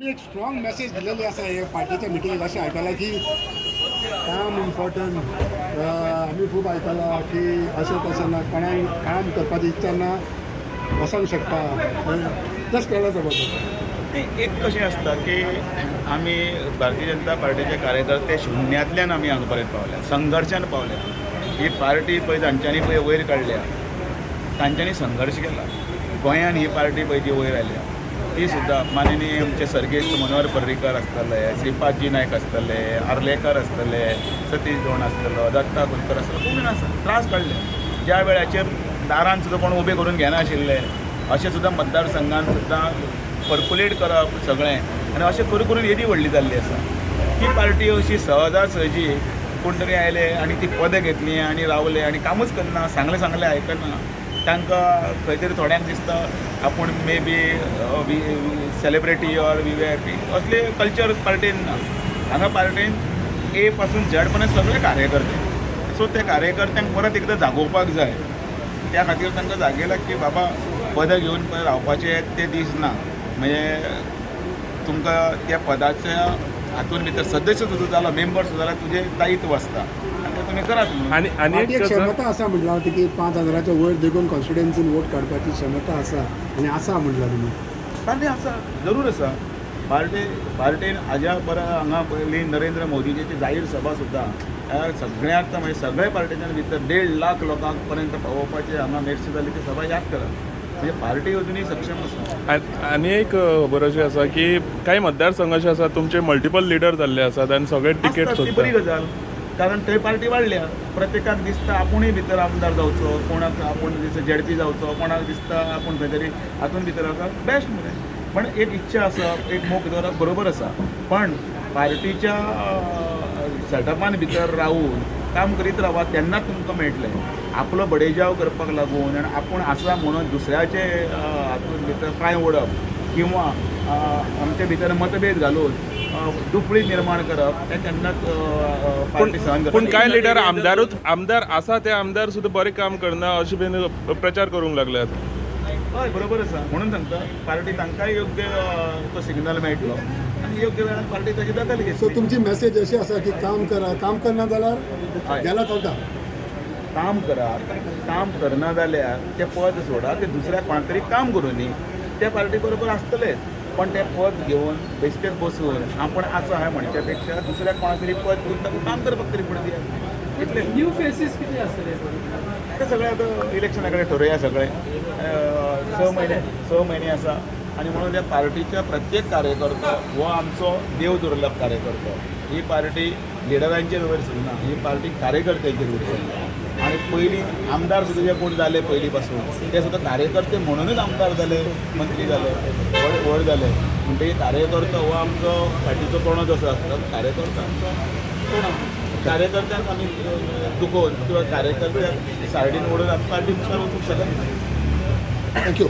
एक strong message दिलेली आसा हे पार्टीच्या मिटिंगेक अशें आयकलां की काम इम्पॉर्टंट आमी खूब आयकलां की अशें तशें ना कोणाक काम करपाची इच्छा ना वचोंक शकता जस्ट कळ्ळें बद्दल एक कशें आसता की आमी भारतीय जनता पार्टीचे कार्यकर्ते शुन्यांतल्यान आमी हांगा पर्यंत पावल्या संघर्शान पावल्या ही पार्टी पळय जांच्यांनी पळय वयर काडल्या तांच्यांनी संघर्श केला गोंयान ही पार्टी पळय जी वयर आयल्या ती सुद्दां माननीय आमचे सर्गेस्त मनोहर पर्रीकर आसतले श्रीपादजी नायक आसतले आर्लेकर आसतले सतीश धोण आसतलो दत्ता कुलकर आसतलो कोण आसा त्रास काडले ज्या वेळाचेर दारान सुद्दां कोण उबे करून घेनाशिल्ले अशें सुद्दां मतदारसंघान सुद्दां पर्कुलेट करप सगळें आनी अशें करून करून येदी व्हडली जाल्ली आसा ती पार्टी अशी सहजासहजी कोण तरी आयले आनी ती पदां घेतली आनी रावले आनी कामूच करना सांगलें आयकना तांकां खंय तरी थोड्यांक दिसता आपूण may be celebrity or VVIP असले कल्चर पार्टीन ना हांगा पार्टीन ए पासून झेड पर्यंत सगळे कार्यकर्ते सो त्या कार्यकर्त्यांक परत एकदां जागोवपाक जाय त्या खातीर तांकां जागयला की बाबा पदां घेवन पळय रावपाचे ते दीस ना म्हणजे तुमकां त्या पदाच्या हातून भितर सदस्य सुद्दां जाला मेंबर सुद्दां जाला तुजें दायित्व आसता आनी तें तुमी करात आनी एक क्षमता आसा म्हटल्यार की 5,000च्या वयर देखून कॉन्स्टिट्युएन्सीन वोट काडपाची क्षमता आसा आनी आसा म्हटल्यार तुमी पार्टी आसा जरूर आसा पार्टीन हाज्या बरा हांगा पयलीं नरेंद्र मोदीची जाहीर सभा सुद्दां सगळ्यांक म्हणजे सगळ्या पार्टीच्या भितर 1.5 लाख लोकांक पर्यंत पावोवपाची हांगा नेक्स्ट जाली ती सभा याद करा म्हणजे पार्टी अजुनूय सक्षम आसा आनी एक खबर अशी आसा की काही मतदारसंघ अशे आसा तुमचे मल्टिपल लिडर जाल्ले आसात आनी सगळे टिकेट ती बरी गजाल कारण थंय पार्टी वाडल्या प्रत्येकाक दिसता आपुणूय भितर आमदार जावचो कोणाक आपूण दिसता ZP जावचो कोणाक दिसता आपूण खंय तरी हातून भितर आसा बेस्ट मरे पण एक इच्छा आसप एक मोग दवरप बरोबर आसा पण पार्टीच्या सेटअपान भितर रावून काम करीत रावा तेन्नाच तुमकां मेळटलें आपलो बडेजाव करपाक लागून आनी आपूण आसा म्हणून दुसऱ्याचे हातून भितर पांय ओडप किंवा आमचे भितर मतभेद घालून दुफळी निर्माण करप तें केन्नाच पार्टी सहन करता पूण कांय लिडर आमदार आसा ते आमदार सुद्दां बरें काम करना अशें बीन प्रचार करूंक लागल्यात हय बरोबर आसा म्हणून सांगता पार्टी तांकांय योग्य तो सिग्नल मेळटलो आनी योग्य वेळार पार्टी ताची दखल घेतली सो तुमची मेसेज अशी आसा की काम करा काम करना जाल्यार गेला चलता काम करात काम करना जाल्यार तें पद सोडा ते दुसऱ्या कोणा तरी काम करूं न्ही त्या पार्टी बरोबर आसतलेच पण तें पद घेवन बेश्टेच बसून आपण आसा हें म्हणच्या पेक्षा दुसऱ्या कोणा तरी पद घेवन ताका काम करपाक तरी फुडें दियात इतले न्यू फेसीस किती आसतले ते सगळें आतां इलेक्शना कडेन ठरया सगळें 6 म्हयने आसा आनी म्हणून त्या पार्टीच्या प्रत्येक कार्यकर्तो हो आमचो देव दुर्लभ कार्यकर्तो ही पार्टी लिडरांचेर वयर सरना ही पार्टी कार्यकर्त्यांचेर वयर सरता आनी पयलीं आमदार सुद्दां जे कोण जाले पयलीं पासून ते सुद्दां कार्यकर्ते म्हणूनच आमदार जाले मंत्री जाले व्हड जाले म्हणटकीर कार्यकर्तो हो आमचो पार्टीचो कोणो जसो आसता कार्यकर्तो आमचो कोणो कार्यकर्त्यांक आमी दुखोवन किंवा कार्यकर्त्यांक सायडीन ओडून आमी पार्टी मुखार वचूंक शकना थँक्यू